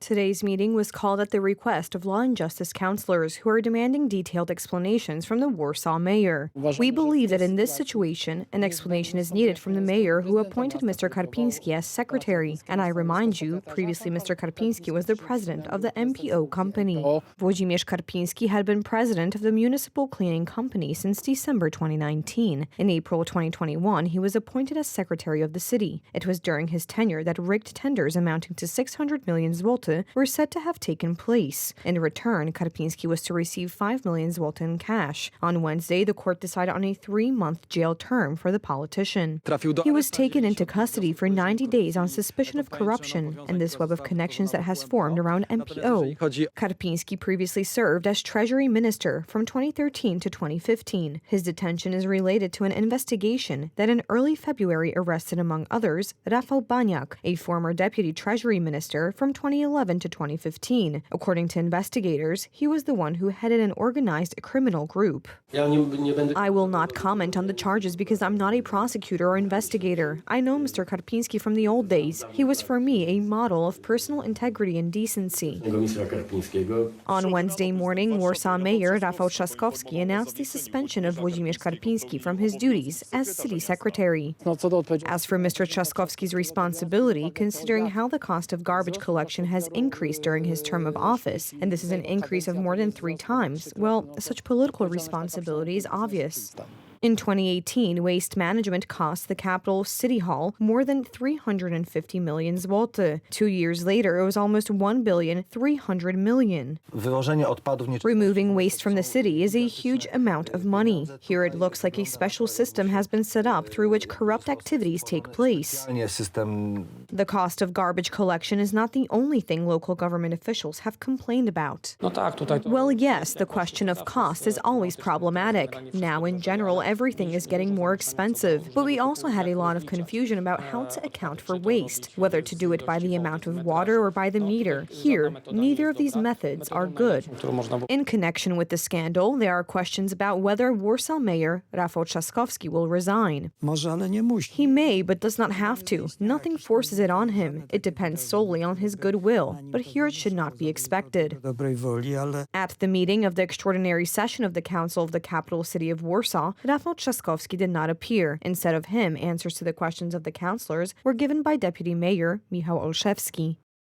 Today's meeting was called at the request of law and justice counselors who are demanding detailed explanations from the Warsaw mayor. We believe that in this situation, an explanation is needed from the mayor who appointed Mr. Karpiński as secretary. And I remind you, previously Mr. Karpiński was the president of the MPO company. Włodzimierz Karpiński had been president of the Municipal Cleaning Company since December 2019. In April 2021, he was appointed as secretary of the city. It was during his tenure that rigged tenders amounting to 600 million zloty were said to have taken place. In return, Karpiński was to receive 5 million zloty in cash. On Wednesday, the court decided on a 3-month jail term for the politician. He was taken into custody for 90 days on suspicion of corruption and this web of connections that has formed around MPO. Karpiński previously served as Treasury Minister from 2013 to 2015. His detention is related to an investigation that in early February arrested, among others, Rafał Baniak, a former deputy Treasury Minister from 2011 to 2015. According to investigators, he was the one who headed an organized criminal group. I will not comment on the charges because I'm not a prosecutor or investigator. I know Mr. Karpiński from the old days. He was for me a model of personal integrity and decency. On Wednesday morning, Warsaw Mayor Rafał Trzaskowski announced the suspension of Włodzimierz Karpiński from his duties as city secretary. As for Mr. Trzaskowski's responsibility, considering how the cost of garbage collection has increased during his term of office, and this is an increase of more than 3 times, well, such political responsibility is obvious. In 2018, waste management cost the capital City Hall more than 350 million zloty. 2 years later, it was almost 1,300 million. Removing waste from the city is a huge amount of money. Here it looks like a special system has been set up through which corrupt activities take place. The cost of garbage collection is not the only thing local government officials have complained about. Well, yes, the question of cost is always problematic. Now, in general, everything is getting more expensive. But we also had a lot of confusion about how to account for waste, whether to do it by the amount of water or by the meter. Here, neither of these methods are good. In connection with the scandal, there are questions about whether Warsaw Mayor Rafał Trzaskowski will resign. He may, but does not have to. Nothing forces it on him. It depends solely on his goodwill. But here it should not be expected. At the meeting of the extraordinary session of the Council of the capital city of Warsaw, Rafał Trzaskowski did not appear. Instead of him, answers to the questions of the councillors were given by Deputy Mayor Michał Olszewski.